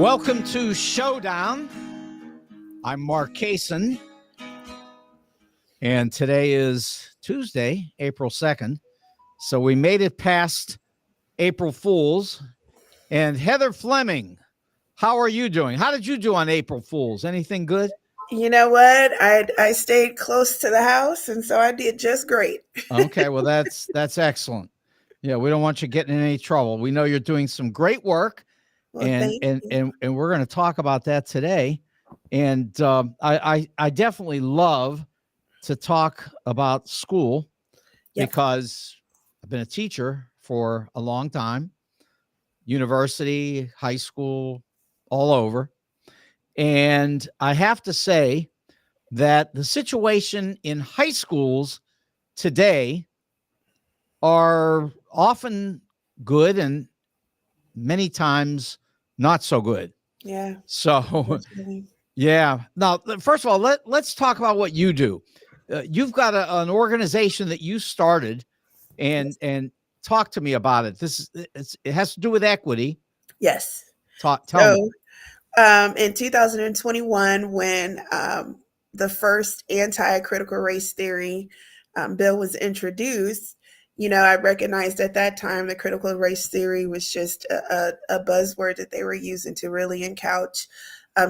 Welcome to Showdown. I'm Mark Kaysen, and today is Tuesday, April 2nd. So we made it past April Fools. And Heather Fleming, how are you doing? How did you do on April Fools? Anything good? You know what? I stayed close to the house, and so I did just great. Okay, well, that's excellent. Yeah, we don't want you getting in any trouble. We know you're doing some great work, Well, and thank and you. and, and we're going to talk about that today. And I definitely love to talk about school Yep. because I've been a teacher for a long time, university, high school, all over. And I have to say that the situation in high schools today are often good and many times not so good. Yeah. So, Unfortunately. yeah. Now, first of all, let's talk about what you do. You've got an organization that you started, Yes. and talk to me about it. It has to do with equity. Yes. Tell me. So, in 2021, when the first anti-critical race theory bill was introduced, I recognized at that time that critical race theory was just a buzzword that they were using to really encouch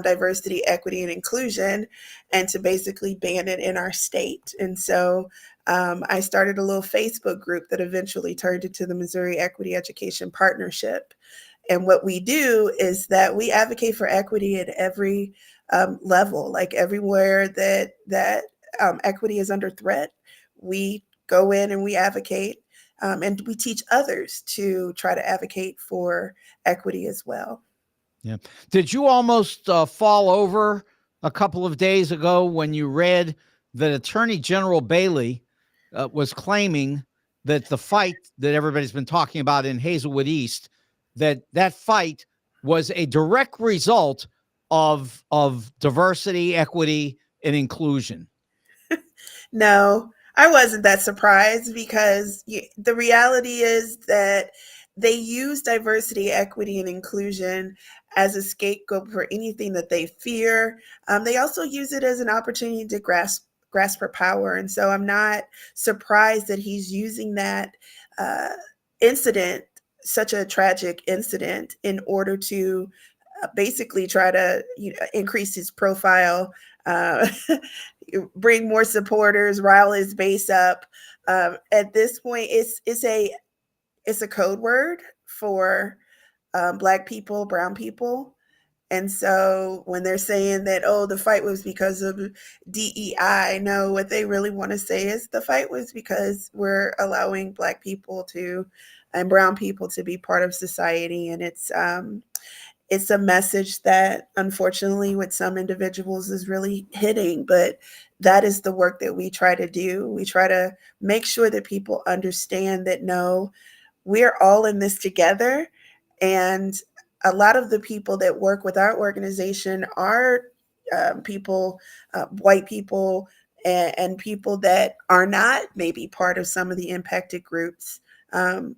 diversity, equity, and inclusion, and to basically ban it in our state. And so I started a little Facebook group that eventually turned into the Missouri Equity Education Partnership. And what we do is that we advocate for equity at every level, like everywhere that equity is under threat. We go in and we advocate, and we teach others to try to advocate for equity as well. Yeah. Did you almost fall over a couple of days ago when you read that Attorney General Bailey was claiming that the fight that everybody's been talking about in Hazelwood East, that fight was a direct result of diversity, equity, and inclusion? No, I wasn't that surprised because the reality is that they use diversity, equity, and inclusion as a scapegoat for anything that they fear. They also use it as an opportunity to grasp for power, and so I'm not surprised that he's using that uh, incident, such a tragic incident, in order to basically try to increase his profile, uh, bring more supporters, rile his base up. At this point, it's a code word for Black people, brown people. And so when they're saying that, oh, the fight was because of DEI, no, what they really want to say is the fight was because we're allowing Black people to and brown people to be part of society. And it's a message that unfortunately with some individuals is really hitting, but that is the work that we try to do. We try to make sure that people understand that no, we're all in this together. And a lot of the people that work with our organization are people, white people, and people that are not maybe part of some of the impacted groups um,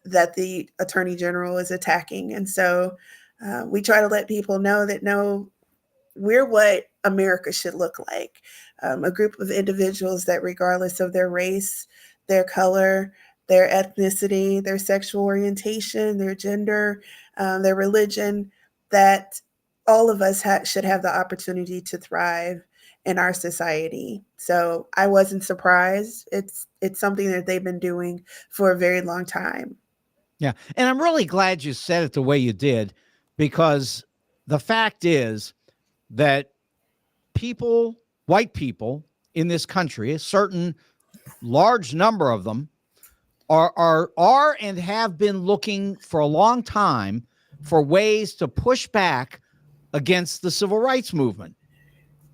that the attorney general is attacking. And so we try to let people know that no, we're what America should look like, a group of individuals that, regardless of their race, their color, their ethnicity, their sexual orientation, their gender, their religion, that all of us should have the opportunity to thrive in our society. So I wasn't surprised. It's something that they've been doing for a very long time. Yeah. And I'm really glad you said it the way you did, because the fact is that people, white people in this country, a certain large number of them, are and have been looking for a long time for ways to push back against the civil rights movement.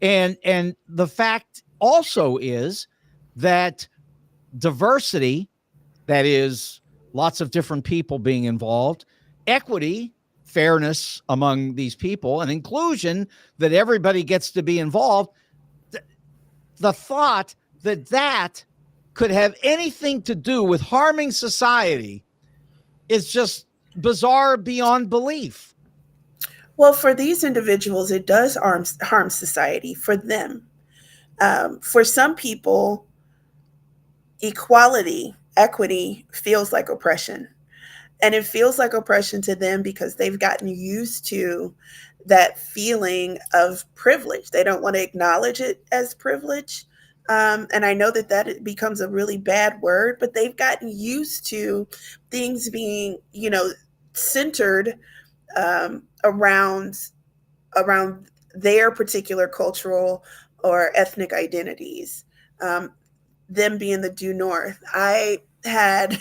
And the fact also is that diversity, that is lots of different people being involved, equity, fairness among these people, and inclusion, that everybody gets to be involved. The thought that could have anything to do with harming society is just bizarre beyond belief. Well, for these individuals, it does harm society for them. For some people, equality, equity feels like oppression. And it feels like oppression to them because they've gotten used to that feeling of privilege. They don't want to acknowledge it as privilege. And I know that it becomes a really bad word, but they've gotten used to things being, centered around their particular cultural or ethnic identities. Um, them being the due north. I had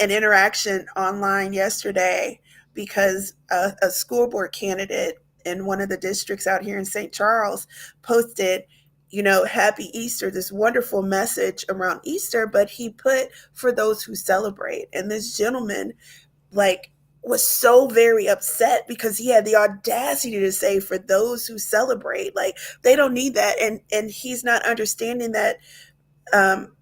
an interaction online yesterday because a school board candidate in one of the districts out here in St. Charles posted, happy Easter, this wonderful message around Easter, but he put for those who celebrate. And this gentleman, like, was so very upset because he had the audacity to say for those who celebrate, like, they don't need that. And he's not understanding that um,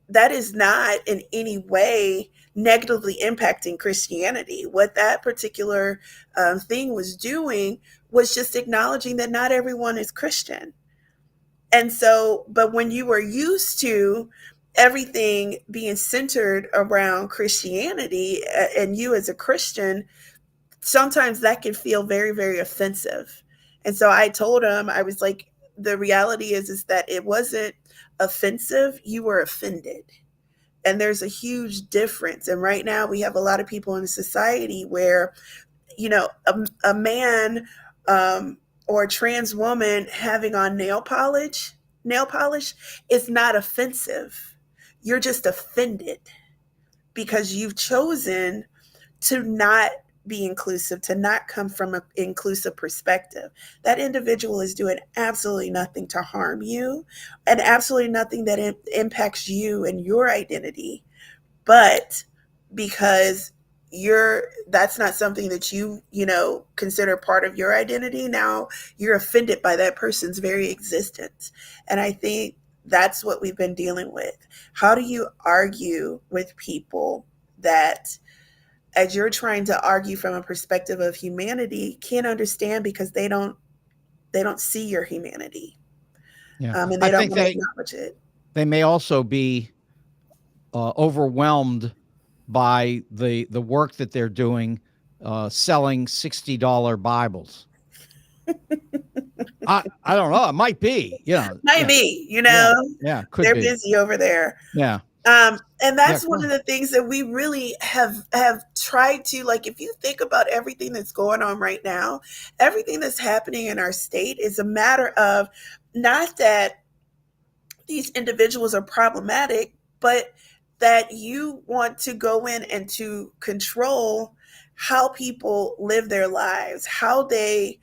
that is not in any way negatively impacting Christianity. What that particular thing was doing was just acknowledging that not everyone is Christian. And so, but when you are used to everything being centered around Christianity and you as a Christian, sometimes that can feel very, very offensive. And so I told him, I was like, the reality is that it wasn't offensive, you were offended. And there's a huge difference. And right now we have a lot of people in society where, a man or a trans woman having on nail polish is not offensive. You're just offended because you've chosen to not be inclusive, to not come from an inclusive perspective. That individual is doing absolutely nothing to harm you and absolutely nothing that impacts you and your identity. But because that's not something that consider part of your identity, now you're offended by that person's very existence. And I think that's what we've been dealing with. How do you argue with people that, as you're trying to argue from a perspective of humanity, can't understand because they don't see your humanity, Yeah. and I they don't think want to acknowledge it. they may also be overwhelmed by the work that they're doing, selling $60 Bibles. I don't know. It might be, Yeah. Maybe, Yeah. Yeah. Could they're be. busy over there. Yeah. And Yeah. that's one of the things that we really have tried to, like, if you think about everything that's going on right now, everything that's happening in our state is a matter of not that these individuals are problematic, but that you want to go in and to control how people live their lives, how they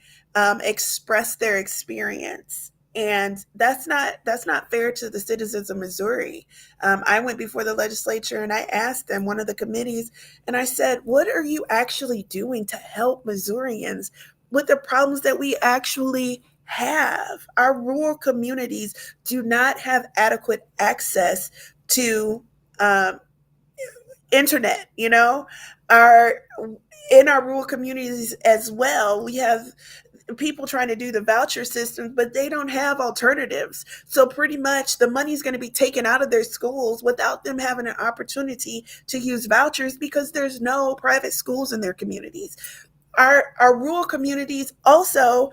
express their experience. And that's not fair to the citizens of Missouri. I went before the legislature and I asked them, one of the committees, and I said, "What are you actually doing to help Missourians with the problems that we actually have? Our rural communities do not have adequate access to um, internet. Our in our rural communities as well, we have people trying to do the voucher system, but they don't have alternatives. So pretty much the money is going to be taken out of their schools without them having an opportunity to use vouchers because there's no private schools in their communities. Our rural communities also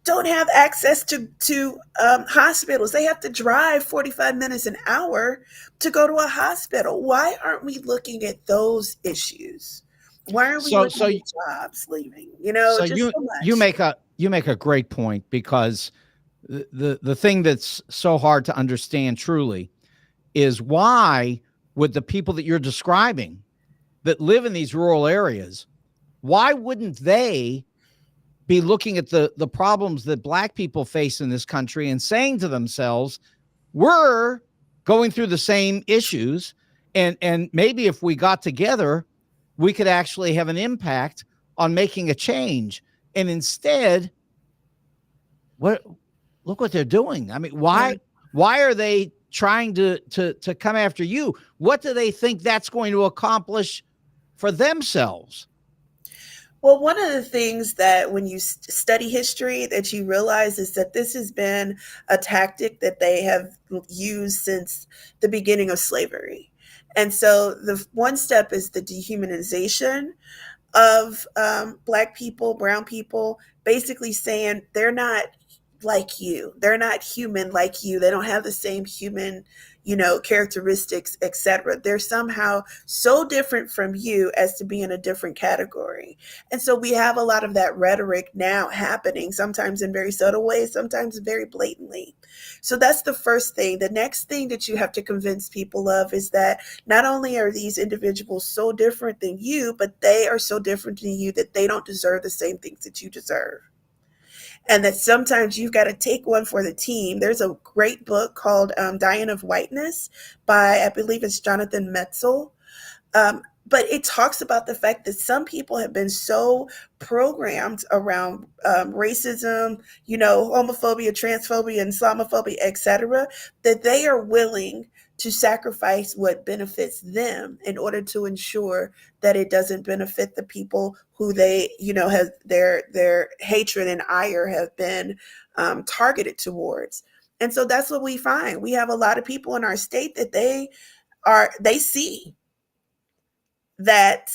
don't have access to hospitals. They have to drive 45 minutes an hour to go to a hospital. Why aren't we looking at those issues? Why aren't we So, looking so, at jobs leaving? so Just you, so you much. make a great point, because the thing that's so hard to understand truly is, why would the people that you're describing that live in these rural areas, why wouldn't they be looking at the problems that Black people face in this country and saying to themselves, we're going through the same issues, and maybe if we got together, we could actually have an impact on making a change. And instead, what look what they're doing. I mean, Yeah. why are they trying to come after you? What do they think that's going to accomplish for themselves? Well, one of the things that when you study history that you realize is that this has been a tactic that they have used since the beginning of slavery. And so the one step is the dehumanization of black people, brown people, basically saying they're not like you. They're not human like you. They don't have the same human, characteristics, etc. They're somehow so different from you as to be in a different category. And so we have a lot of that rhetoric now happening, sometimes in very subtle ways, sometimes very blatantly. So that's the first thing. The next thing that you have to convince people of is that not only are these individuals so different than you, but they are so different than you that they don't deserve the same things that you deserve. And that sometimes you've got to take one for the team. There's a great book called Dying of Whiteness by, I believe it's Jonathan Metzl. But it talks about the fact that some people have been so programmed around racism, homophobia, transphobia, and Islamophobia, etc., that they are willing to sacrifice what benefits them in order to ensure that it doesn't benefit the people who they, have their hatred and ire have been targeted towards. And so that's what we find. We have a lot of people in our state that they see that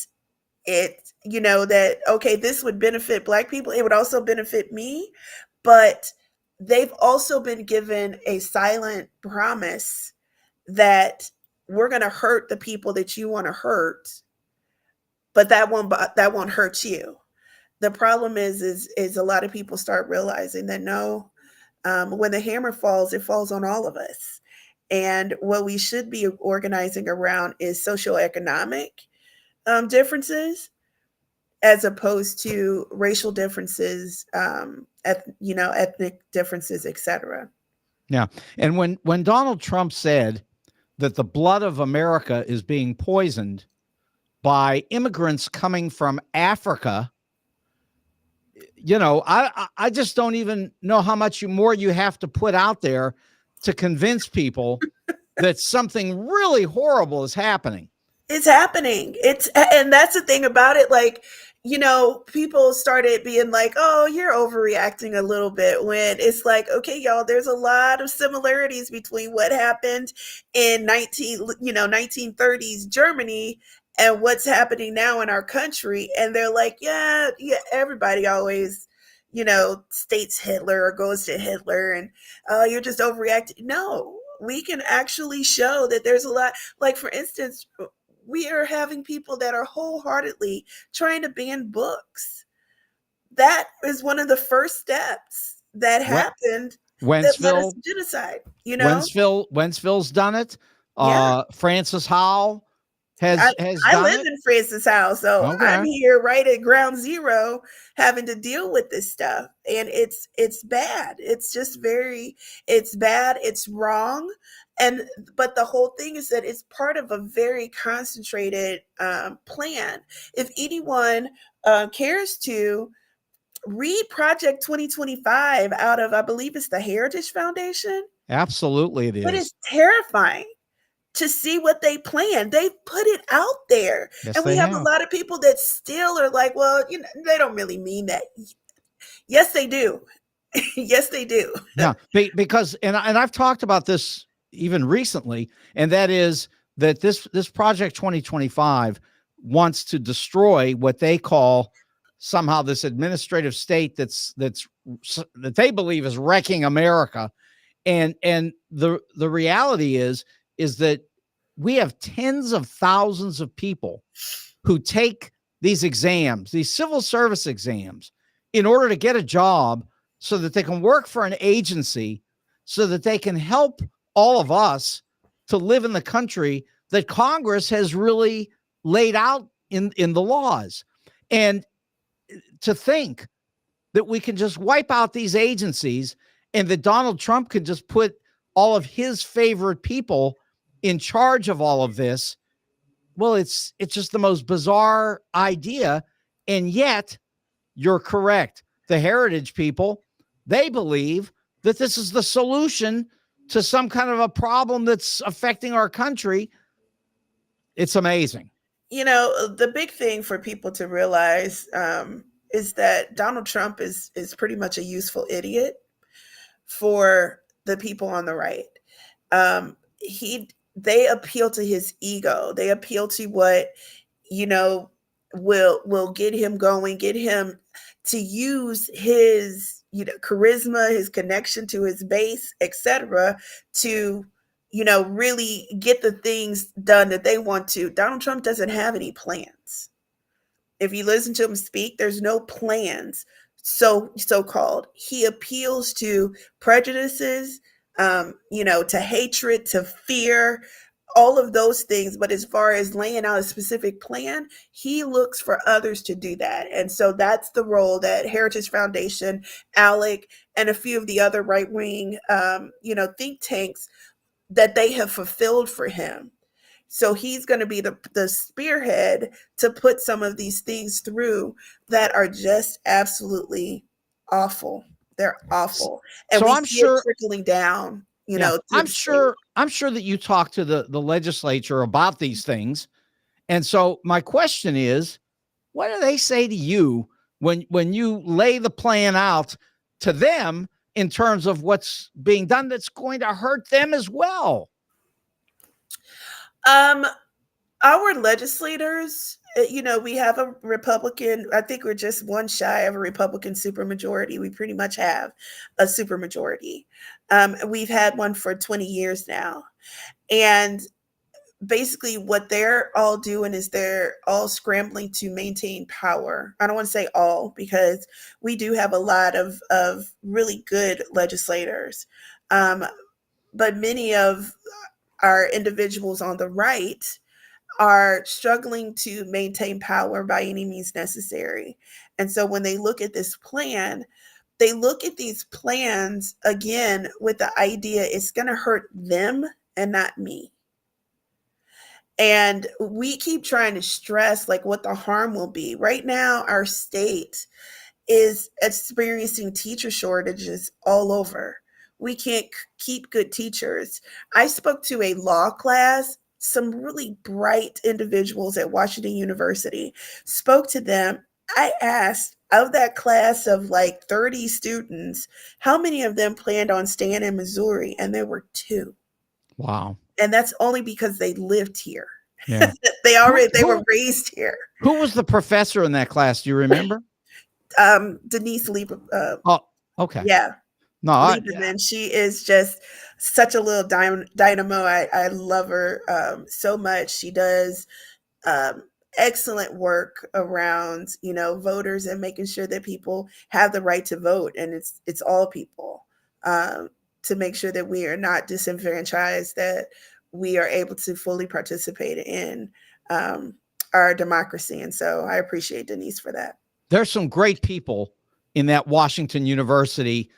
that, okay, this would benefit black people, it would also benefit me, but they've also been given a silent promise that we're going to hurt the people that you want to hurt, but that won't hurt you. The problem is a lot of people start realizing that no, when the hammer falls, it falls on all of us. And what we should be organizing around is socioeconomic differences as opposed to racial differences, ethnic differences, etc. Yeah. And when Donald Trump said that the blood of America is being poisoned by immigrants coming from Africa, I just don't even know how much more you have to put out there to convince people that something really horrible is happening. It's happening. And that's the thing about it. Like, people started being like, oh, you're overreacting a little bit, when it's like, okay, y'all, there's a lot of similarities between what happened in 1930s Germany and what's happening now in our country. And they're like, yeah, everybody always, states Hitler or goes to Hitler, and you're just overreacting. No, we can actually show that there's a lot. Like, for instance, we are having people that are wholeheartedly trying to ban books. That is one of the first steps that happened that led us Wentzville, to genocide, Wentzville's done it. Yeah. Francis Howell has I done live it. in Francis House, so I'm Okay. here right at ground zero having to deal with this stuff. And it's bad. It's just it's bad, it's wrong. But the whole thing is that it's part of a very concentrated plan. If anyone cares to read Project 2025 out of, I believe it's the Heritage Foundation, Absolutely, it it is. is terrifying to see what they plan. They put it out there. Yes, And we they have a have. lot of people that still are like, well, they don't really mean that. Yes, they do. Yes, they do. Yeah, because and I've talked about this even recently, and that is that this Project 2025 wants to destroy what they call somehow this administrative state that they believe is wrecking America. And the reality is that we have tens of thousands of people who take these exams, these civil service exams, in order to get a job so that they can work for an agency, so that they can help all of us to live in the country that Congress has really laid out in the laws. And to think that we can just wipe out these agencies and that Donald Trump could just put all of his favorite people in charge of all of this, well, it's just the most bizarre idea. And yet, you're correct. The heritage people, they believe that this is the solution to some kind of a problem that's affecting our country. It's amazing. The big thing for people to realize is that Donald Trump is pretty much a useful idiot for the people on the right. He They appeal to his ego. They appeal to what you know will get him going, get him to use his charisma, his connection to his base, etc., to really get the things done that they want to. Donald Trump doesn't have any plans. If you listen to him speak, there's no plans. So called. He appeals to prejudices, to hatred, to fear, all of those things. But as far as laying out a specific plan, he looks for others to do that. And so that's the role that Heritage Foundation, ALEC, and a few of the other right wing, think tanks that they have fulfilled for him. So he's going to be the spearhead to put some of these things through that are just absolutely awful. They're awful. And So we I'm see it sure, trickling down, yeah, through the state. I'm sure that you talk to the legislature about these things. And so my question is, what do they say to you when you lay the plan out to them in terms of what's being done that's going to hurt them as well? Um, our legislators, we have a Republican. I think we're just one shy of a Republican supermajority. We pretty much have a supermajority. We've had one for 20 years now. And basically what they're all doing is they're all scrambling to maintain power. I don't want to say all, because we do have a lot of really good legislators. But many of our individuals on the right are struggling to maintain power by any means necessary. And so when they look at this plan, they look at these plans again with the idea it's going to hurt them and not me. And we keep trying to stress like what the harm will be. Right now, our state is experiencing teacher shortages all over. We can't keep good teachers. I spoke to a law class, some really bright individuals at Washington University, spoke to them. I asked, of that class of like 30 students, how many of them planned on staying in Missouri? And there were two. Wow. And that's only because they lived here. Yeah. They were raised here. Who was the professor in that class? Do you remember? Denise Lieber. Oh, okay. Yeah. No, Lieberman. She is just such a little dynamo. I love her so much. She does excellent work around voters and making sure that people have the right to vote, and it's all people, to make sure that we are not disenfranchised, that we are able to fully participate in our democracy. And so I appreciate Denise for that. There's some great people in that Washington University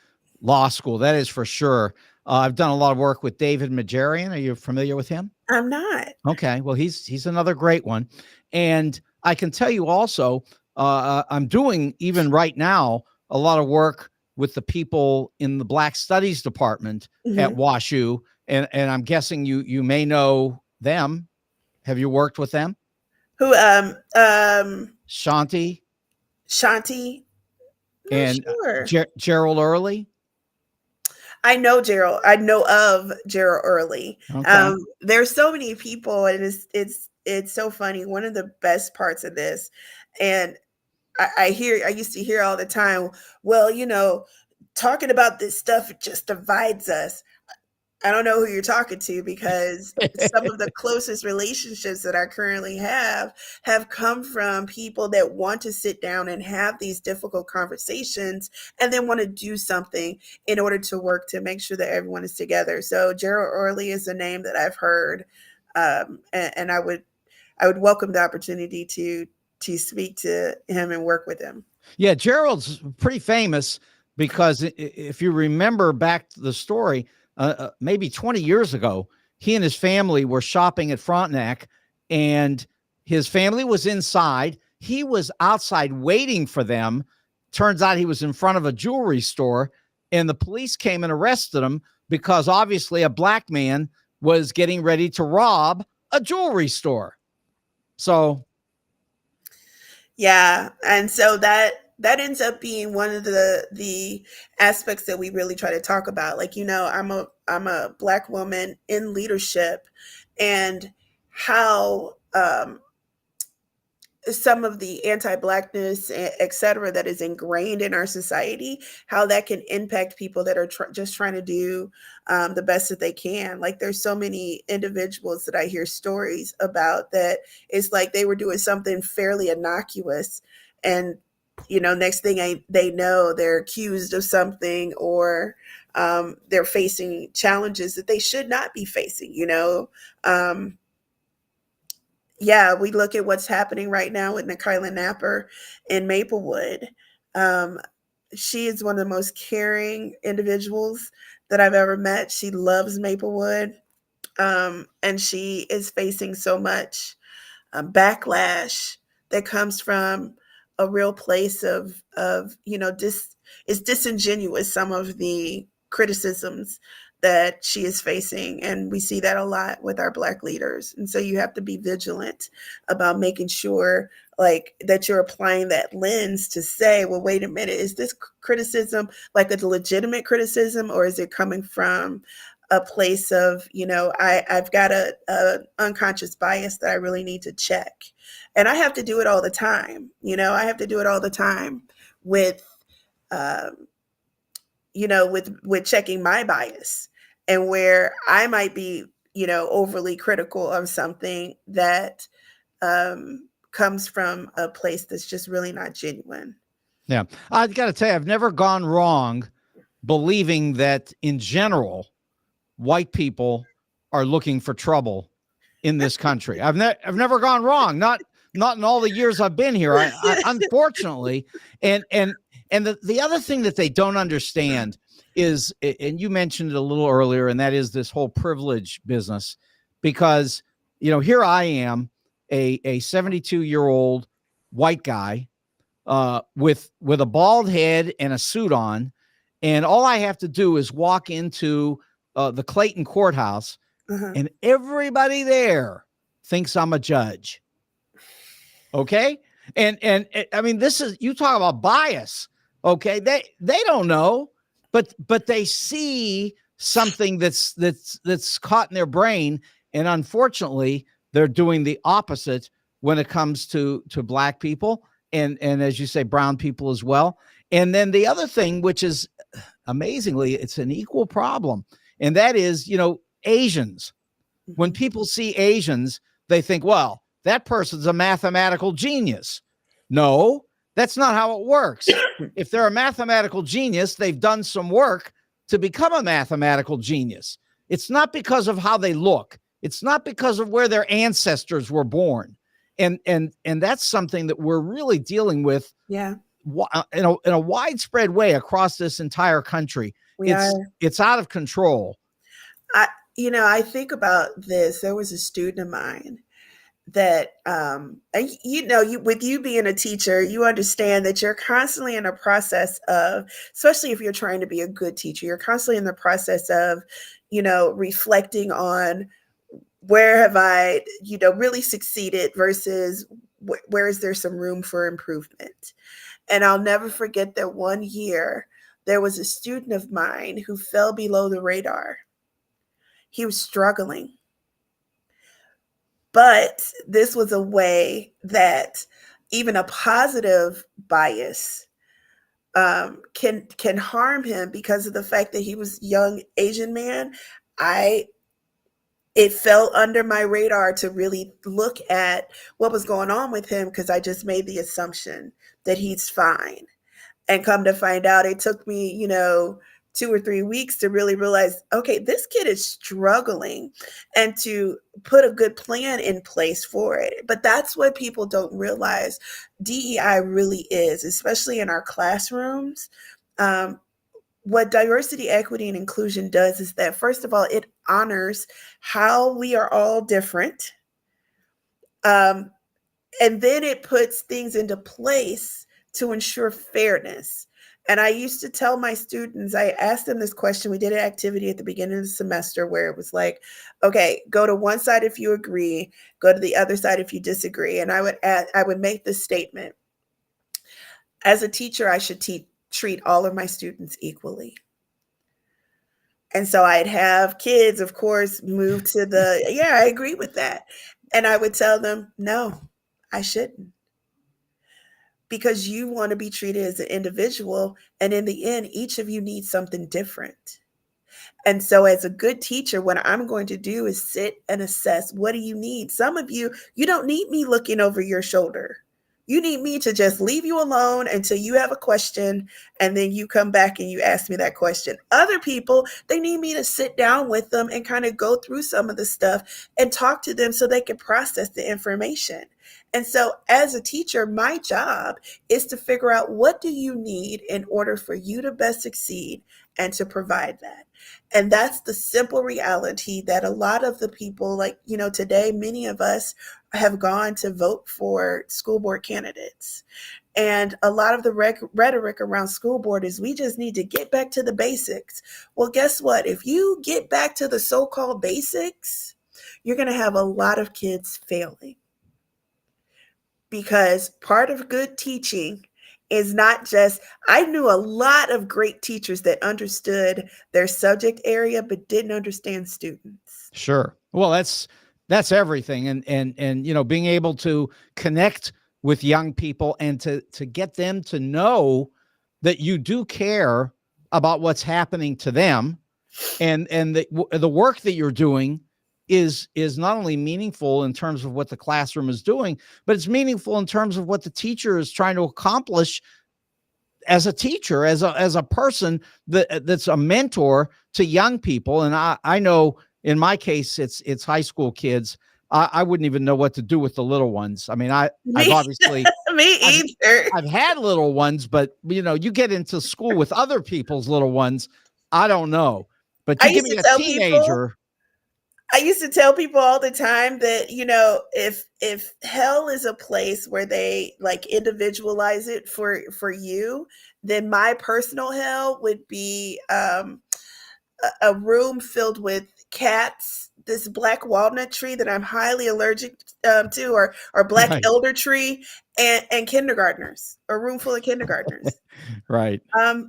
law school. That is for sure. I've done a lot of work with David Majarian. Are you familiar with him? I'm not. Okay. Well, he's another great one. And I can tell you also, I'm doing even right now a lot of work with the people in the Black Studies department at WashU. And I'm guessing you may know them. Have you worked with them? Who? Shanti. And sure. Gerald Early. I know Gerald. I know of Gerald Early. Okay. There's so many people, and it's so funny. One of the best parts of this, and I used to hear all the time, well, talking about this stuff, it just divides us. I don't know who you're talking to, because some of the closest relationships that I currently have come from people that want to sit down and have these difficult conversations and then want to do something in order to work to make sure that everyone is together. So Gerald Early is a name that I've heard, and I would welcome the opportunity to speak to him and work with him. Yeah, Gerald's pretty famous because if you remember back to the story, maybe 20 years ago, he and his family were shopping at Frontenac, and his family was inside. He was outside waiting for them. Turns out he was in front of a jewelry store, and the police came and arrested him because obviously a black man was getting ready to rob a jewelry store. So Yeah, and so that ends up being one of the aspects that we really try to talk about. Like, I'm a black woman in leadership, and how some of the anti-blackness, et cetera, that is ingrained in our society, how that can impact people that are just trying to do the best that they can. Like, there's so many individuals that I hear stories about that it's like they were doing something fairly innocuous, and next thing they know, they're accused of something, or they're facing challenges that they should not be facing. Um, yeah, we look at what's happening right now with Nikayla Napper in Maplewood. Um, she is one of the most caring individuals that I've ever met. She loves Maplewood, and she is facing so much backlash that comes from a real place of is disingenuous, some of the criticisms that she is facing, and we see that a lot with our black leaders. And so you have to be vigilant about making sure, like, that you're applying that lens to say, well, wait a minute, is this criticism like a legitimate criticism, or is it coming from a place of, I've got a unconscious bias that I really need to check. And I have to do it all the time. I have to do it all the time with um, with checking my bias, and where I might be, overly critical of something that comes from a place that's just really not genuine. Yeah. I got to tell you, I've never gone wrong believing that in general, white people are looking for trouble in this country. I've never gone wrong. Not in all the years I've been here. I unfortunately, and the other thing that they don't understand is, and you mentioned it a little earlier, and that is this whole privilege business. Because here I am, a 72-year-old white guy with a bald head and a suit on, and all I have to do is walk into the Clayton courthouse, Uh-huh. and everybody there thinks I'm a judge. Okay, and I mean, this is, you talk about bias. Okay, they don't know, but they see something that's caught in their brain, and unfortunately, they're doing the opposite when it comes to black people, and as you say, brown people as well. And then the other thing, which is amazingly, it's an equal problem, and that is, Asians. When Mhm. people see Asians, they think, well, that person's a mathematical genius. No, that's not how it works. If they're a mathematical genius, they've done some work to become a mathematical genius. It's not because of how they look. It's not because of where their ancestors were born. And that's something that we're really dealing with Yeah, in a widespread way across this entire country. we It's are. it's out of control. I I think about this. There was a student of mine that and with you being a teacher, you understand that you're constantly in a process of, especially if you're trying to be a good teacher, you're constantly in the process of reflecting on, where have I really succeeded versus where is there some room for improvement. And I'll never forget that one year there was a student of mine who fell below the radar. He was struggling, but this was a way that even a positive bias can harm him, because of the fact that he was a young Asian man. I It fell under my radar to really look at what was going on with him, because I just made the assumption that he's fine. And come to find out, it took me, 2 or 3 weeks to really realize, okay, this kid is struggling, and to put a good plan in place for it. But that's what people don't realize DEI really is, especially in our classrooms. Um, what diversity, equity, and inclusion does is that, first of all, it honors how we are all different. Um, and then it puts things into place to ensure fairness. And I used to tell my students, I asked them this question. We did an activity at the beginning of the semester where it was like, okay, go to one side if you agree, go to the other side if you disagree. And I would make this statement. As a teacher, I should treat all of my students equally. And so I'd have kids, of course, move to the, yeah, I agree with that. And I would tell them, no, I shouldn't. Because you want to be treated as an individual. And in the end, each of you needs something different. And so, as a good teacher, what I'm going to do is sit and assess, what do you need? Some of you, you don't need me looking over your shoulder. You need me to just leave you alone until you have a question, and then you come back and you ask me that question. Other people, they need me to sit down with them and kind of go through some of the stuff and talk to them so they can process the information. And so, as a teacher, my job is to figure out, what do you need in order for you to best succeed, and to provide that. And that's the simple reality that a lot of the people, like, today, many of us have gone to vote for school board candidates. And a lot of the rhetoric around school board is, we just need to get back to the basics. Well, guess what? If you get back to the so-called basics, you're going to have a lot of kids failing. Because part of good teaching is not just, I knew a lot of great teachers that understood their subject area but didn't understand students. Sure. Well, that's everything. And being able to connect with young people and to get them to know that you do care about what's happening to them, and the work that you're doing is not only meaningful in terms of what the classroom is doing, but it's meaningful in terms of what the teacher is trying to accomplish as a teacher, as a person that's a mentor to young people. And I know in my case, it's high school kids. I wouldn't even know what to do with the little ones. I mean, I've obviously me either. I've had little ones, but you get into school with other people's little ones. I don't know, but you give me a teenager. I used to tell people all the time that, if hell is a place where they like individualize it for you, then my personal hell would be a room filled with cats, this black walnut tree that I'm highly allergic to, or black Right. elder tree, and kindergartners, a room full of kindergartners. Right.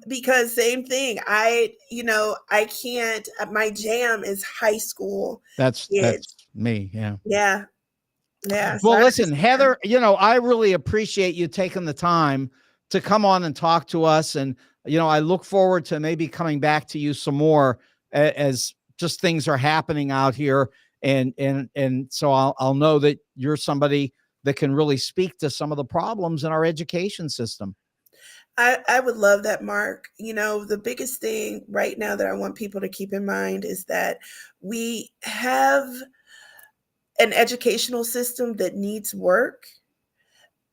Because same thing. I can't, my jam is high school. That's me. Yeah. Yeah. Yeah. Well, listen, Heather, I really appreciate you taking the time to come on and talk to us. And, I look forward to maybe coming back to you some more as just things are happening out here. And so I'll know that you're somebody that can really speak to some of the problems in our education system. I would love that, Mark. The biggest thing right now that I want people to keep in mind is that we have an educational system that needs work,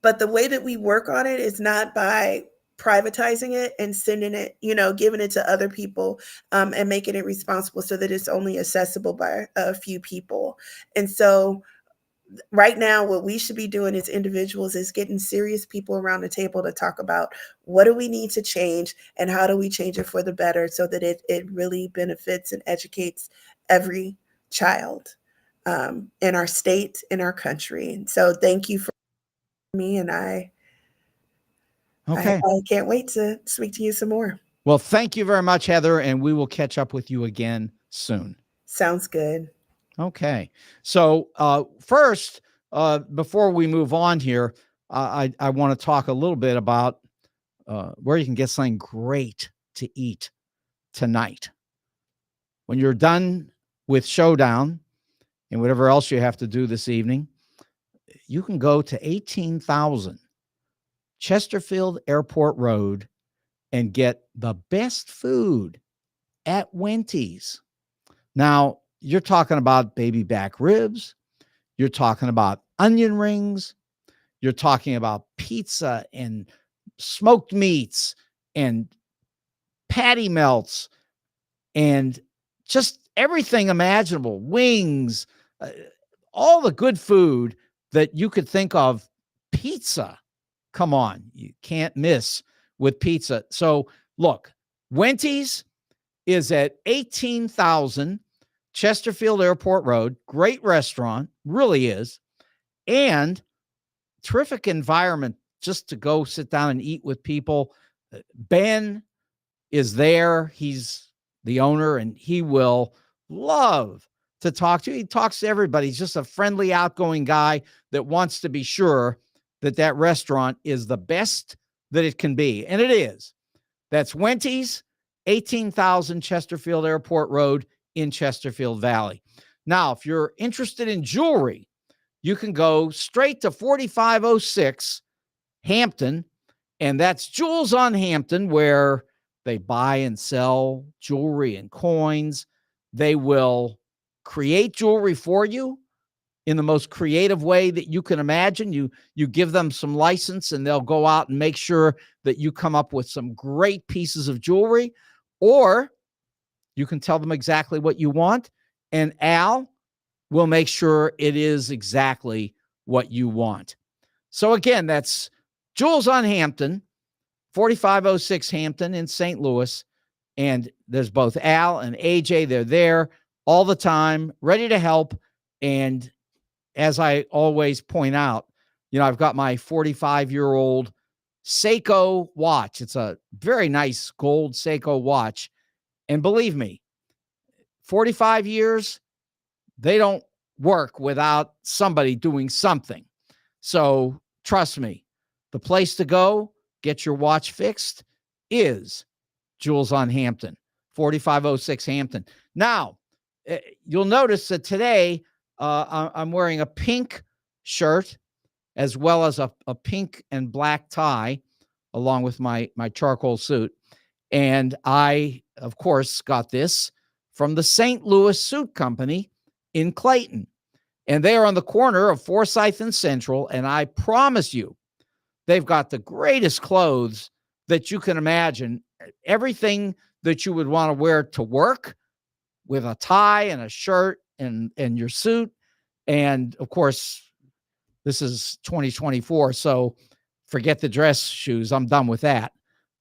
but the way that we work on it is not by privatizing it and sending it, giving it to other people, and making it responsible so that it's only accessible by a few people. And so right now, what we should be doing as individuals is getting serious people around the table to talk about, what do we need to change and how do we change it for the better, so that it really benefits and educates every child in our state, in our country. And so thank you for me, and I can't wait to speak to you some more. Well, thank you very much, Heather, and we will catch up with you again soon. Sounds good. Okay. So first, before we move on here, I want to talk a little bit about where you can get something great to eat tonight. When you're done with Showdown and whatever else you have to do this evening, you can go to 18,000 Chesterfield Airport Road and get the best food at Wendy's. Now, you're talking about baby back ribs. You're talking about onion rings. You're talking about pizza and smoked meats and patty melts and just everything imaginable, wings, all the good food that you could think of. Pizza, come on, you can't miss with pizza. So look, Wendy's is at 18,000 Chesterfield Airport Road. Great restaurant, really is. And terrific environment just to go sit down and eat with people. Ben is there. He's the owner, and he will love to talk to you. He talks to everybody. He's just a friendly, outgoing guy that wants to be sure that that restaurant is the best that it can be. And it is. That's Wenty's, 18,000 Chesterfield Airport Road in Chesterfield Valley. Now, if you're interested in jewelry, you can go straight to 4506 Hampton, and that's Jewels on Hampton, where they buy and sell jewelry and coins. They will create jewelry for you in the most creative way that you can imagine. You give them some license, and they'll go out and make sure that you come up with some great pieces of jewelry, or you can tell them exactly what you want, and Al will make sure it is exactly what you want. So again, that's Jewels on Hampton, 4506 Hampton in St. Louis. And there's both Al and AJ. They're there all the time, ready to help. And as I always point out, I've got my 45-year-old Seiko watch. It's a very nice gold Seiko watch. And believe me, 45 years, they don't work without somebody doing something. So trust me, the place to go, get your watch fixed, is Jewels on Hampton, 4506 Hampton. Now, you'll notice that today I'm wearing a pink shirt as well as a pink and black tie along with my charcoal suit. And I, of course, got this from the St. Louis Suit Company in Clayton. And they are on the corner of Forsyth and Central. And I promise you, they've got the greatest clothes that you can imagine. Everything that you would want to wear to work with a tie and a shirt and your suit. And of course, this is 2024. So forget the dress shoes. I'm done with that.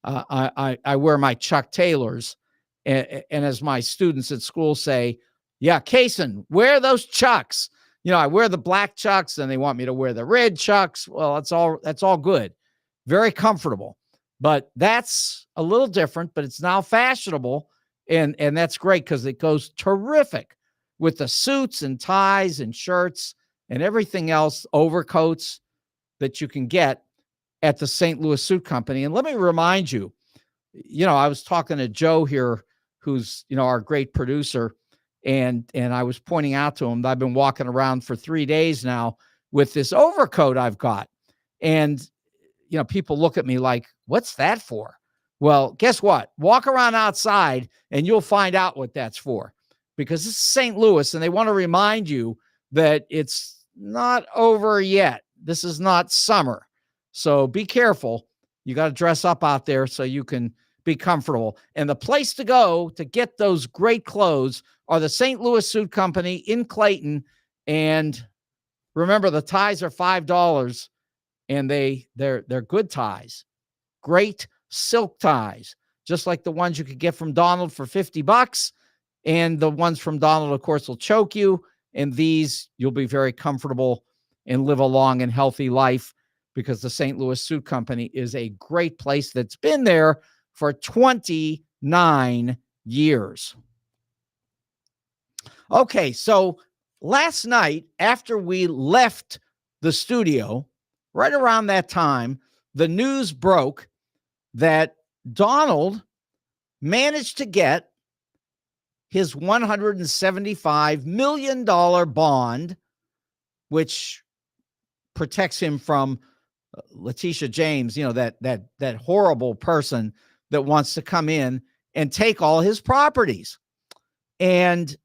I wear my Chuck Taylors. And as my students at school say, yeah, Kaysen, wear those Chucks. I wear the black Chucks and they want me to wear the red Chucks. Well, that's all good. Very comfortable. But that's a little different, but it's now fashionable. And that's great because it goes terrific with the suits and ties and shirts and everything else, overcoats that you can get at the St. Louis Suit Company. And let me remind you, I was talking to Joe here, who's, our great producer. And I was pointing out to him that I've been walking around for 3 days now with this overcoat I've got. And, people look at me like, what's that for? Well, guess what? Walk around outside and you'll find out what that's for, because this is St. Louis and they want to remind you that it's not over yet. This is not summer. So be careful. You got to dress up out there so you can be comfortable. And the place to go to get those great clothes are the St. Louis Suit Company in Clayton. And remember, the ties are $5 and they're good ties, great silk ties, just like the ones you could get from Donald for $50. And the ones from Donald, of course, will choke you. And these, you'll be very comfortable and live a long and healthy life, because the St. Louis Suit Company is a great place that's been there for 29 years. Okay, so last night, after we left the studio, right around that time, the news broke that Donald managed to get his $175 million bond, which protects him from Letitia James, that horrible person that wants to come in and take all his properties. And,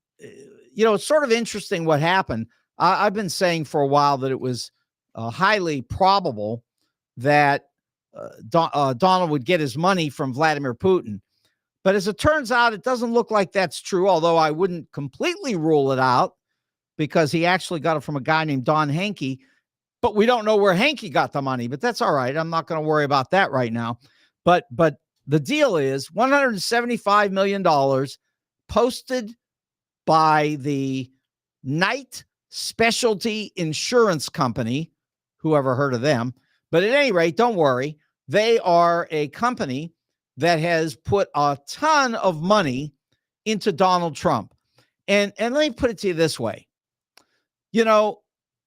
it's sort of interesting what happened. I've been saying for a while that it was highly probable that Donald would get his money from Vladimir Putin. But as it turns out, it doesn't look like that's true, although I wouldn't completely rule it out, because he actually got it from a guy named Don Henke. But we don't know where Henke got the money, but that's all right. I'm not going to worry about that right now. But the deal is $175 million posted by the Knight Specialty Insurance Company. Whoever heard of them? But at any rate, don't worry. They are a company that has put a ton of money into Donald Trump. And let me put it to you this way. You know,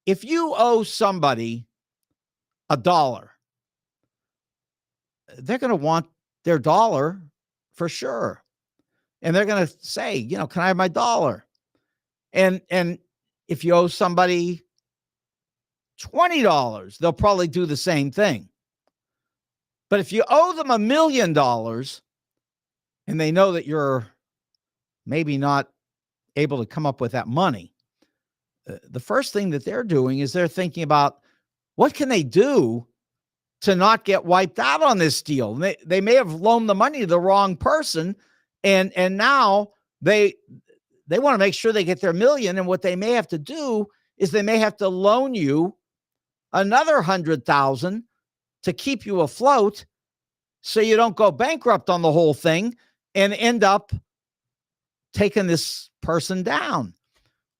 if you owe somebody $1, they're going to want their dollar for sure. And they're going to say, you know, can I have my dollar? And if you owe somebody $20, they'll probably do the same thing. But if you owe them $1 million and they know that you're maybe not able to come up with that money, the first thing that they're doing is they're thinking about what can they do to not get wiped out on this deal. They may have loaned the money to the wrong person, and now they want to make sure they get their million. And what they may have to do is they may have to loan you another 100,000 to keep you afloat, so you don't go bankrupt on the whole thing and end up taking this person down.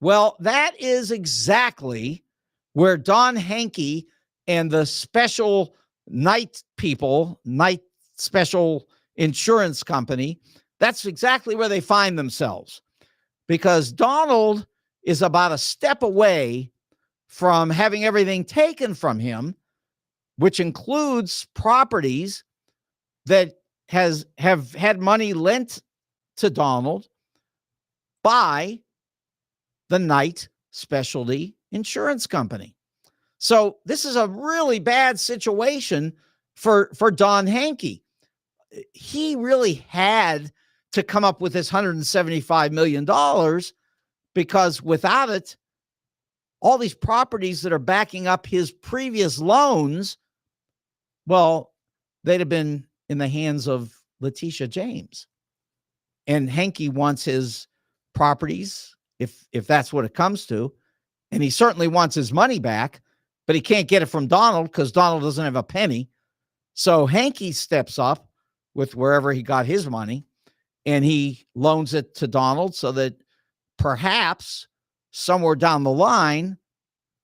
Well, that is exactly where Don Hankey and the special night special insurance company, that's exactly where they find themselves. Because Donald is about a step away from having everything taken from him, which includes properties that have had money lent to Donald by the Knight Specialty Insurance Company. So this is a really bad situation for Don Hankey. He really had to come up with this $175 million, because without it, all these properties that are backing up his previous loans, well, they'd have been in the hands of Letitia James. And Hankey wants his properties, if that's what it comes to, and he certainly wants his money back, but he can't get it from Donald because Donald doesn't have a penny. So Hankey steps up with wherever he got his money, and he loans it to Donald so that perhaps somewhere down the line,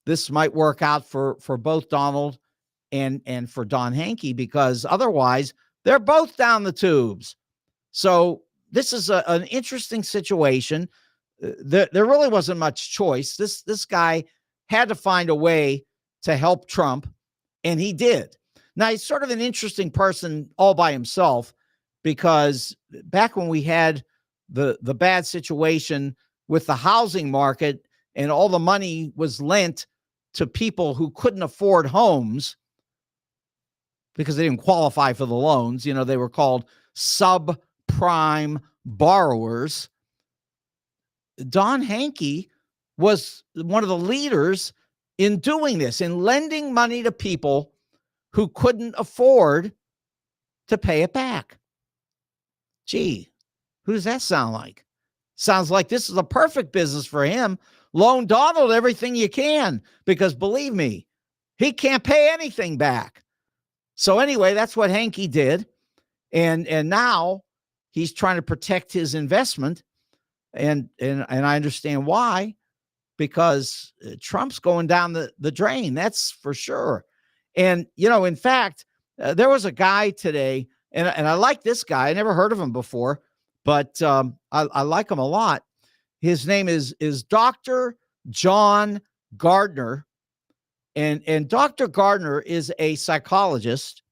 this might work out for both Donald and for Don Hankey, because otherwise they're both down the tubes. So this is an interesting situation. There really wasn't much choice. This guy had to find a way to help Trump, and he did. Now, he's sort of an interesting person all by himself, because back when we had the bad situation with the housing market and all the money was lent to people who couldn't afford homes because they didn't qualify for the loans, you know, they were called subprime borrowers. Don Hankey was one of the leaders in doing this, in lending money to people who couldn't afford to pay it back. Gee, who does that sound like? Sounds like this is a perfect business for him. Loan Donald everything you can, because believe me, he can't pay anything back. So anyway, that's what Hankey did. And now he's trying to protect his investment. And I understand why, because Trump's going down the drain. That's for sure. And, you know, in fact, there was a guy today, and I like this guy. I never heard of him before, but I like him a lot. His name is Dr. John Gardner. And Dr. Gardner is a psychologist,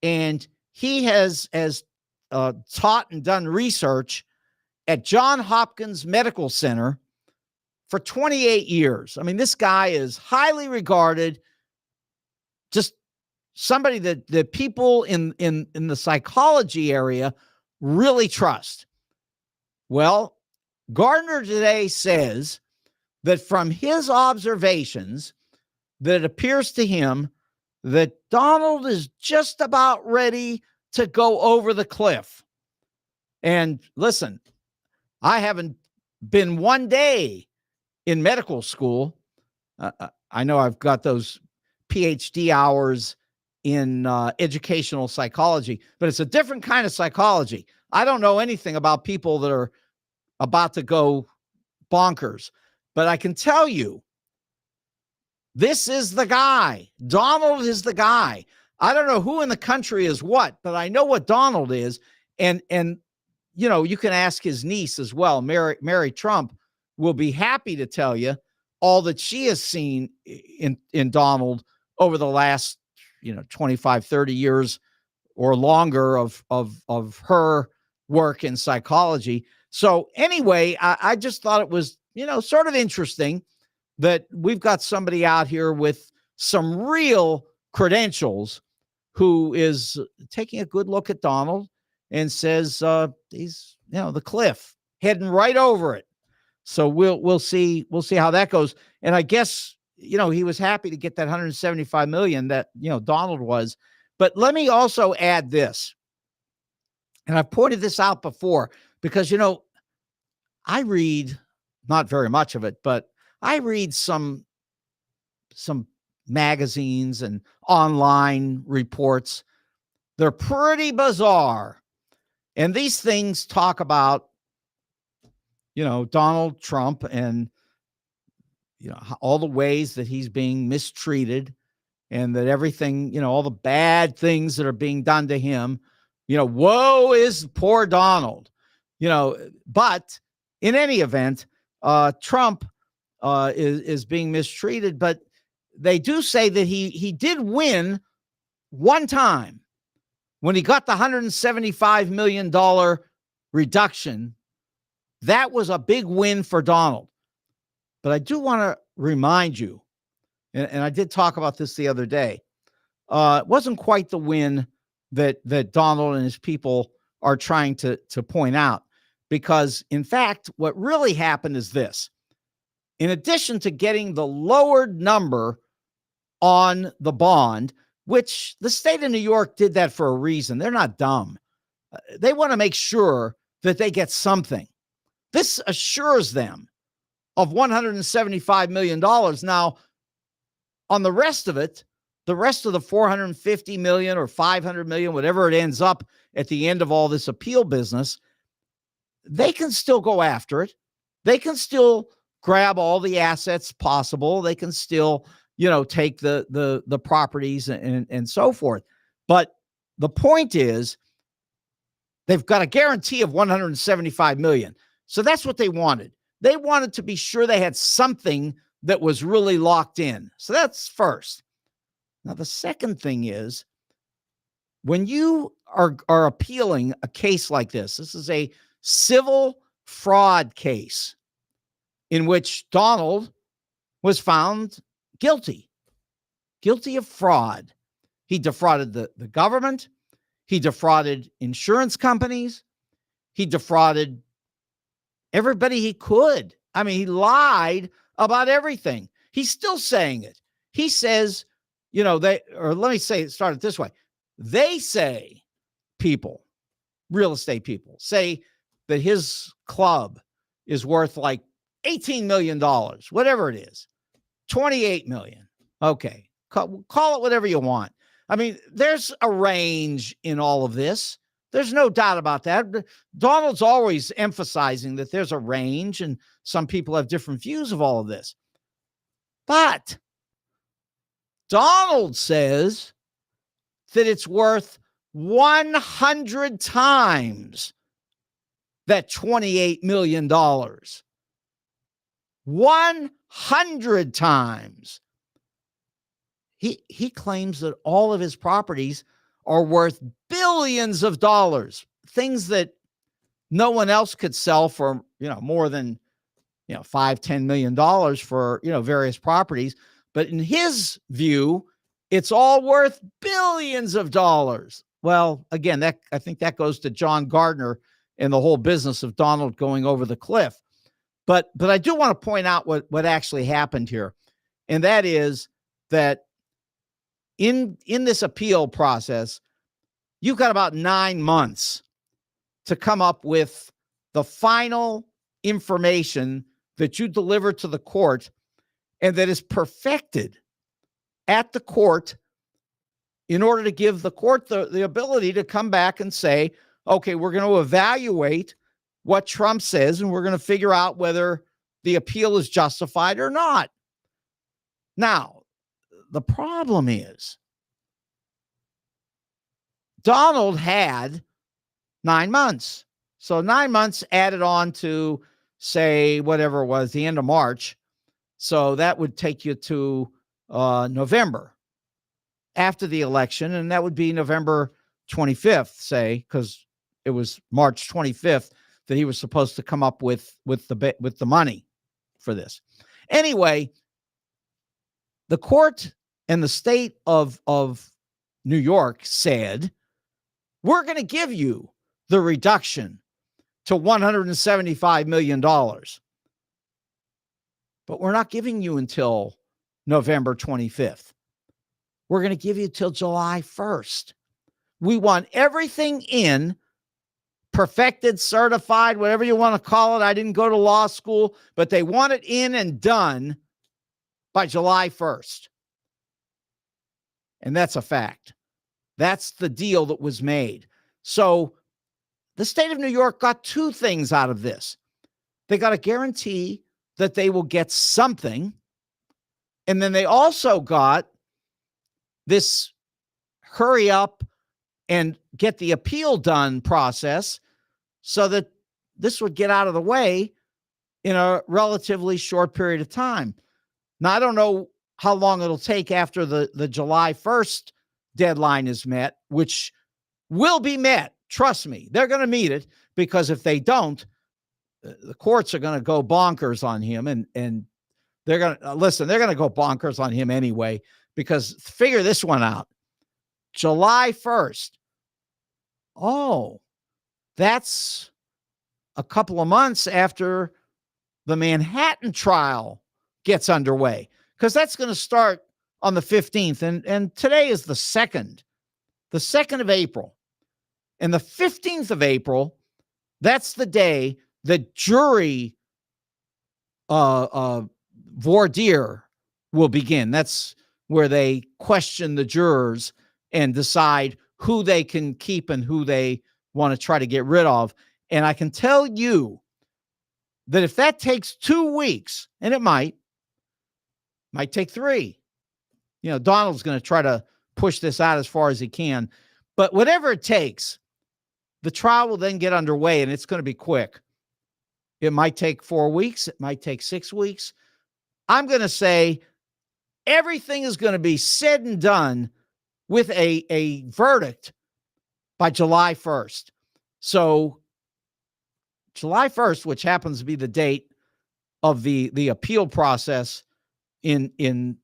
and he has taught and done research at Johns Hopkins Medical Center for 28 years. I mean, this guy is highly regarded, just somebody that people in the psychology area really trust. Well, Gardner today says that from his observations, that it appears to him that Donald is just about ready to go over the cliff. And listen, I haven't been one day in medical school. I know I've got those PhD hours in educational psychology, but it's a different kind of psychology. I don't know anything about people that are about to go bonkers, but I can tell you This is the guy. Donald is the guy. I don't know who in the country is what, but I know what Donald is. And you can ask his niece as well. Mary Trump will be happy to tell you all that she has seen in Donald over the last 25, 30 years or longer of her work in psychology. So anyway, I just thought it was, sort of interesting that we've got somebody out here with some real credentials who is taking a good look at Donald and says he's, the cliff, heading right over it. So we'll see how that goes. And I guess, he was happy to get that 175 million that, Donald was. But let me also add this. And I've pointed this out before because, I read not very much of it, but I read some magazines and online reports. They're pretty bizarre. And these things talk about, Donald Trump and, all the ways that he's being mistreated and that everything, all the bad things that are being done to him, woe is poor Donald, but in any event, Trump is being mistreated, but they do say that he did win one time when he got the $175 million reduction. That was a big win for Donald. But I do want to remind you, and I did talk about this the other day, it wasn't quite the win that Donald and his people are trying to point out. Because, in fact, what really happened is this. In addition to getting the lowered number on the bond, which the state of New York did that for a reason. They're not dumb. They want to make sure that they get something. This assures them of $175 million. Now, on the rest of it, the rest of the $450 million or $500 million, whatever it ends up at the end of all this appeal business, they can still go after it. They can still grab all the assets possible. They can still, take the properties and so forth. But the point is, they've got a guarantee of $175 million. So that's what they wanted. They wanted to be sure they had something that was really locked in. So that's first. Now, the second thing is, when you are appealing a case like this is a civil fraud case in which Donald was found guilty of fraud. He defrauded the government. He defrauded insurance companies. He defrauded everybody he could. I mean, he lied about everything. He's still saying it. He says, let me start it this way. They say real estate people say that his club is worth like $18 million, whatever it is, $28 million. Okay. Call it whatever you want. I mean, there's a range in all of this. There's no doubt about that. Donald's always emphasizing that there's a range and some people have different views of all of this. But Donald says that it's worth 100 times that $28 million. 100 times. He claims that all of his properties are worth billions of dollars, things that no one else could sell for, more than, $5-10 million for, various properties. But in his view, it's all worth billions of dollars. Well, again, I think that goes to John Gardner and the whole business of Donald going over the cliff. But I do want to point out what actually happened here. And that is that in this appeal process, you've got about 9 months to come up with the final information that you deliver to the court and that is perfected at the court in order to give the court the ability to come back and say, okay, we're going to evaluate what Trump says and we're going to figure out whether the appeal is justified or not. Now, the problem is Donald had 9 months. So 9 months added on to, say, whatever it was, the end of March. So that would take you to November after the election. And that would be November 25th, say, because it was March 25th that he was supposed to come up with the money for this. Anyway, the court and the state of New York said, we're going to give you the reduction to $175 million. But we're not giving you until November 25th. We're going to give you till July 1st. We want everything in, perfected, certified, whatever you want to call it. I didn't go to law school, but they want it in and done by July 1st. And that's a fact. That's the deal that was made. So the state of New York got two things out of this. They got a guarantee that they will get something. And then they also got this hurry up and get the appeal done process so that this would get out of the way in a relatively short period of time. Now, I don't know how long it'll take after the July 1st deadline is met, which will be met. Trust me, they're going to meet it, because if they don't, the courts are going to go bonkers on him, and they're going to listen. They're going to go bonkers on him anyway, because figure this one out. July 1st. Oh, that's a couple of months after the Manhattan trial gets underway, because that's going to start on the 15th. And today is the 2nd of April. And the 15th of April, that's the day the jury voir dire will begin. That's where they question the jurors and decide who they can keep and who they want to try to get rid of. And I can tell you that if that takes 2 weeks, and it might take 3, Donald's going to try to push this out as far as he can. But whatever it takes, the trial will then get underway, and it's going to be quick. It might take 4 weeks. It might take 6 weeks. I'm going to say everything is going to be said and done with a verdict by July 1st. So July 1st, which happens to be the date of the appeal process in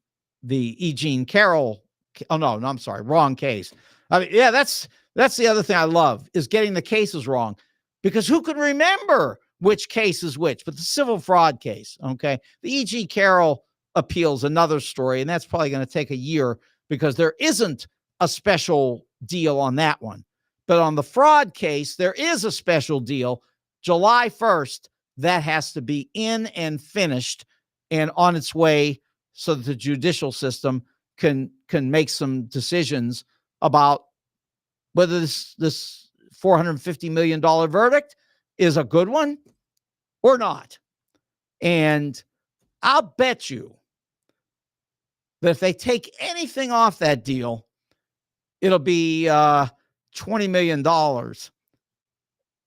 the E. Jean Carroll. Oh, no, I'm sorry. Wrong case. I mean, yeah, that's the other thing I love, is getting the cases wrong, because who can remember which case is which? But the civil fraud case, okay? The E.G. Carroll appeal's another story, and that's probably going to take a year, because there isn't a special deal on that one. But on the fraud case, there is a special deal. July 1st, that has to be in and finished and on its way, so that the judicial system can make some decisions about whether this $450 million verdict is a good one or not. And I'll bet you that if they take anything off that deal, it'll be $20 million.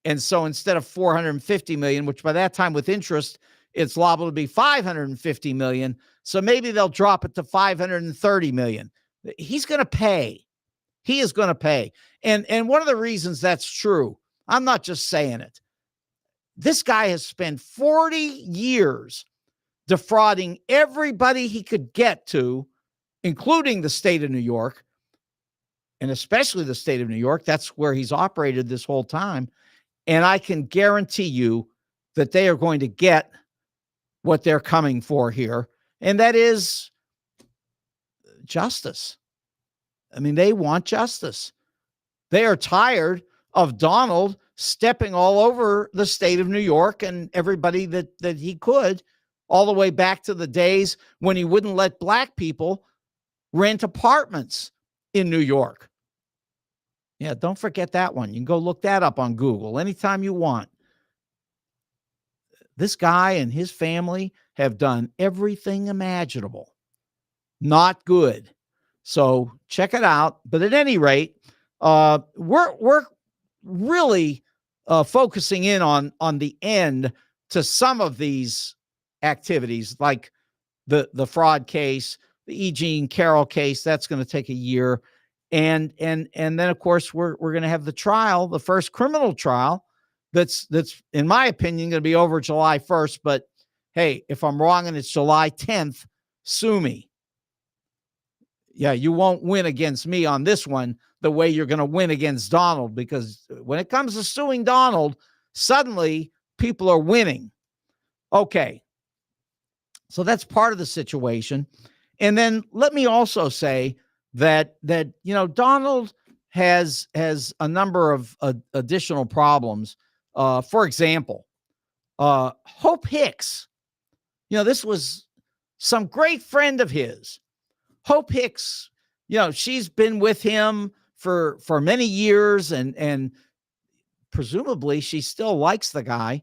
And so instead of $450 million, which by that time with interest, it's liable to be $550 million. So maybe they'll drop it to $530 million. He's going to pay. He is going to pay. And one of the reasons that's true, I'm not just saying it. This guy has spent 40 years defrauding everybody he could get to, including the state of New York, and especially the state of New York. That's where he's operated this whole time. And I can guarantee you that they are going to get what they're coming for here, and that is justice. I mean, they want justice. They are tired of Donald stepping all over the state of New York and everybody that he could, all the way back to the days when he wouldn't let black people rent apartments in New York. Yeah, don't forget that one. You can go look that up on Google anytime you want. This guy and his family have done everything imaginable. Not good. So check it out. But at any rate, we're really focusing in on the end to some of these activities, like the fraud case, the E. Jean Carroll case. That's going to take a year, and then of course we're going to have the trial, the first criminal trial. That's in my opinion going to be over July 1st. But hey, if I'm wrong and it's July 10th, sue me. Yeah, you won't win against me on this one the way you're going to win against Donald, because when it comes to suing Donald, suddenly people are winning. Okay. So that's part of the situation. And then let me also say that Donald has a number of additional problems. For example, Hope Hicks. This was some great friend of his. Hope Hicks, she's been with him for many years, and presumably she still likes the guy.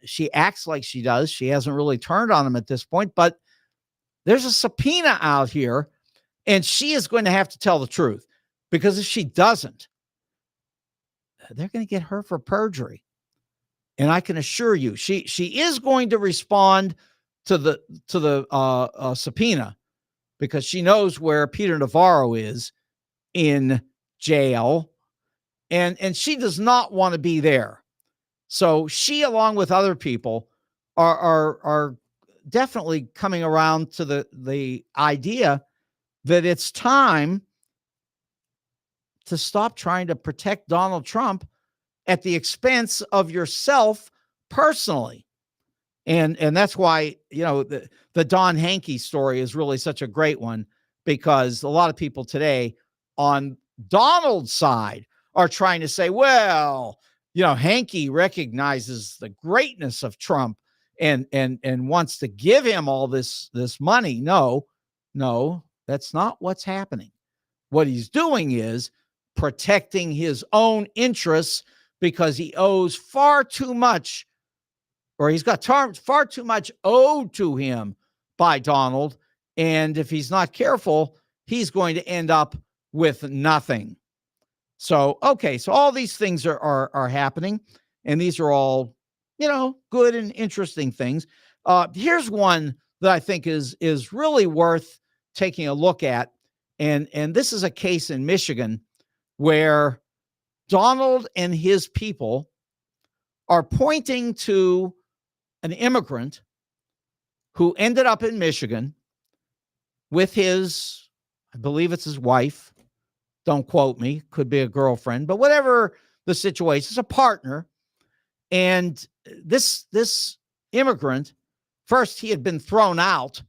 She acts like she does. She hasn't really turned on him at this point, but there's a subpoena out here, and she is going to have to tell the truth, because if she doesn't, they're going to get her for perjury. And I can assure you, she is going to respond to the subpoena, because she knows where Peter Navarro is in jail, and she does not want to be there. So she, along with other people, are definitely coming around to the idea that it's time to stop trying to protect Donald Trump at the expense of yourself personally. And that's why, the Don Hankey story is really such a great one, because a lot of people today on Donald's side are trying to say, well, Hankey recognizes the greatness of Trump and wants to give him all this money. No, that's not what's happening. What he's doing is protecting his own interests, because he owes far too much, or he's got far too much owed to him by Donald. And if he's not careful, he's going to end up with nothing. So, okay. So all these things are happening, and these are all, good and interesting things. Here's one that I think is really worth taking a look at. And this is a case in Michigan where Donald and his people are pointing to an immigrant who ended up in Michigan with his, I believe it's his wife. Don't quote me. Could be a girlfriend, but whatever the situation, it's a partner. And this immigrant, first he had been thrown out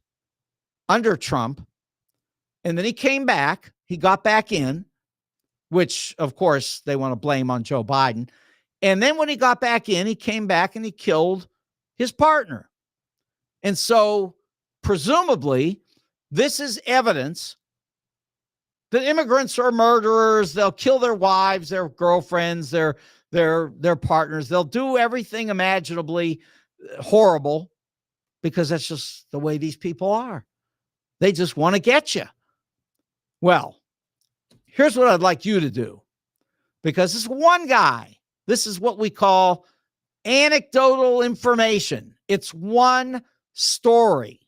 under Trump, and then he came back. He got back in, which of course they want to blame on Joe Biden. And then when he got back in, he came back and he killed his partner. And so presumably this is evidence that immigrants are murderers. They'll kill their wives, their girlfriends, their partners. They'll do everything imaginably horrible, because that's just the way these people are. They just want to get you. Well, here's what I'd like you to do, because this one guy, this is what we call anecdotal information. It's one story.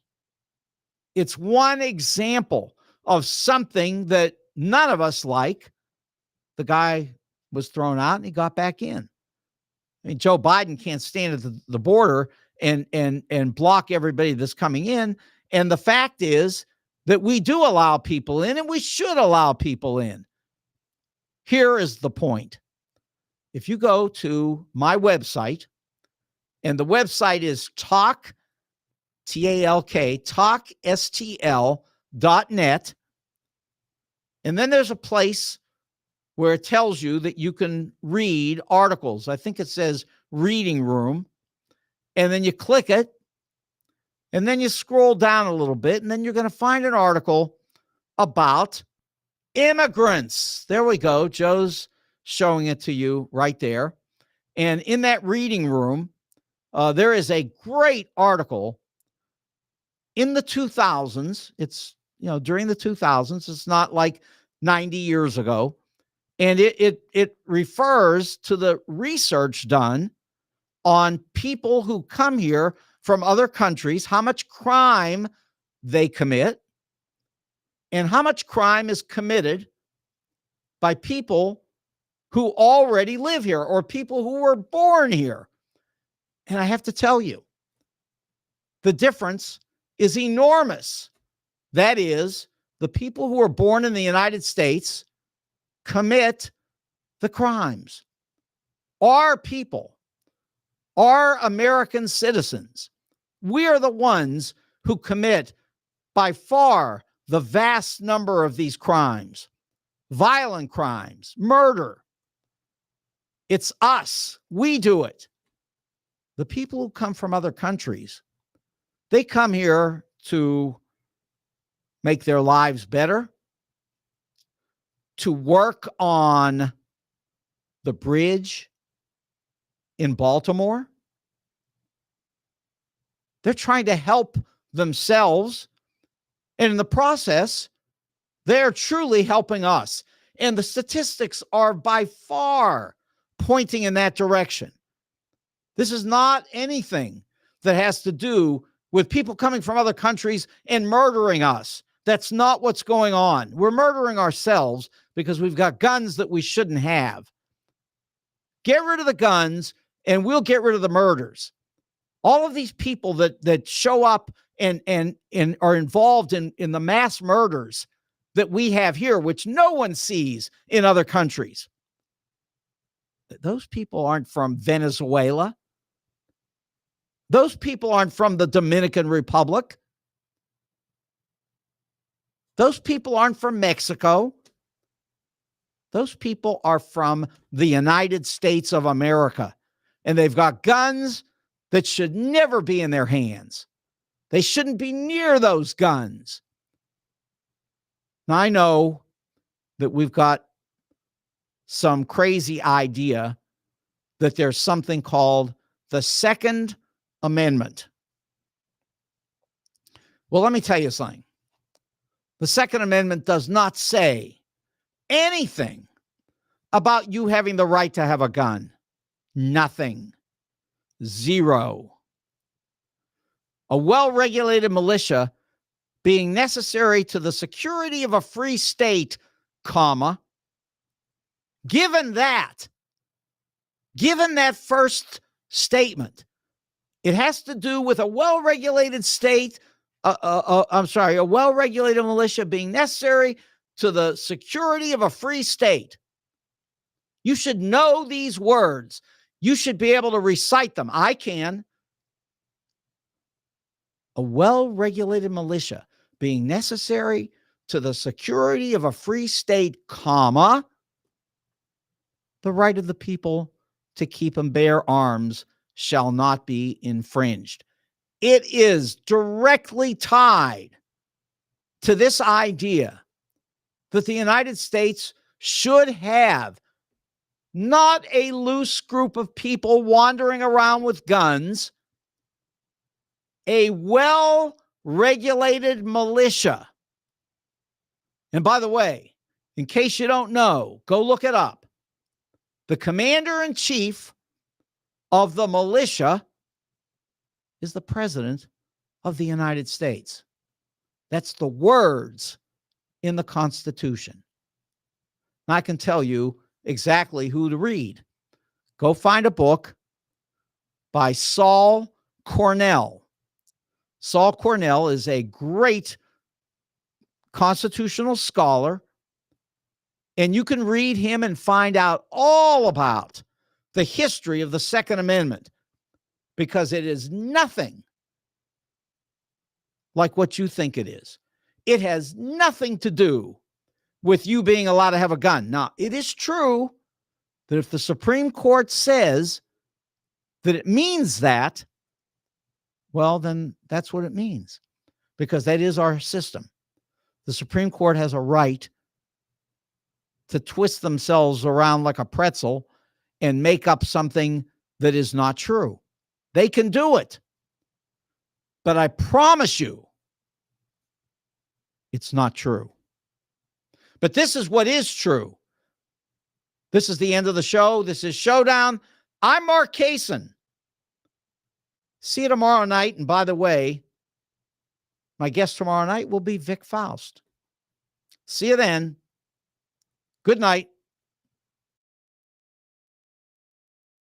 It's one example of something that none of us like. The guy was thrown out and he got back in. I mean, Joe Biden can't stand at the border and block everybody that's coming in. And the fact is that we do allow people in, and we should allow people in. Here is the point. If you go to my website, and the website is talk, T-A-L-K, talkstl.net, and then there's a place where it tells you that you can read articles. I think it says reading room. And then you click it, and then you scroll down a little bit, and then you're going to find an article about immigrants. There we go. Joe's showing it to you right there. And in that reading room, there is a great article in the 2000s. It's during the 2000s. It's not like 90 years ago. And it refers to the research done on people who come here from other countries, how much crime they commit, and how much crime is committed by people who already live here or people who were born here. And I have to tell you, the difference is enormous. That is, the people who are born in the United States commit the crimes. Our people, our American citizens, we are the ones who commit by far the vast number of these crimes, violent crimes, murder. It's us. We do it. The people who come from other countries, they come here to make their lives better, to work on the bridge in Baltimore. They're trying to help themselves. And in the process, they're truly helping us. And the statistics are by far pointing in that direction. This is not anything that has to do with people coming from other countries and murdering us. That's not what's going on. We're murdering ourselves because we've got guns that we shouldn't have. Get rid of the guns and we'll get rid of the murders. All of these people that show up and are involved in the mass murders that we have here, which no one sees in other countries. Those people aren't from Venezuela. Those people aren't from the Dominican Republic. Those people aren't from Mexico. Those people are from the United States of America. And they've got guns that should never be in their hands. They shouldn't be near those guns. Now, I know that we've got some crazy idea that there's something called the Second Amendment. Well, let me tell you something. The Second Amendment does not say anything about you having the right to have a gun. Nothing. Zero. A well-regulated militia being necessary to the security of a free state, comma, given that first statement, it has to do with a well-regulated state, a well-regulated militia being necessary to the security of a free state. You should know these words. You should be able to recite them. I can. A well-regulated militia being necessary to the security of a free state, comma, the right of the people to keep and bear arms shall not be infringed. It is directly tied to this idea that the United States should have not a loose group of people wandering around with guns, a well-regulated militia. And by the way, in case you don't know, go look it up. The commander-in-chief of the militia is the President of the United States. That's the words in the Constitution. Now, I can tell you exactly who to read. Go find a book by Saul Cornell. Saul Cornell is a great constitutional scholar, and you can read him and find out all about the history of the Second Amendment, because it is nothing like what you think it is. It has nothing to do with you being allowed to have a gun. Now, it is true that if the Supreme Court says that it means that, well, then that's what it means, because that is our system. The Supreme Court has a right to twist themselves around like a pretzel and make up something that is not true. They can do it. But I promise you, It's not true. But this is what is true. This is the end of the show. This is Showdown. I'm Mark Kaysen. See you tomorrow night. And by the way, my guest tomorrow night will be Vic Faust. See you then. Good night.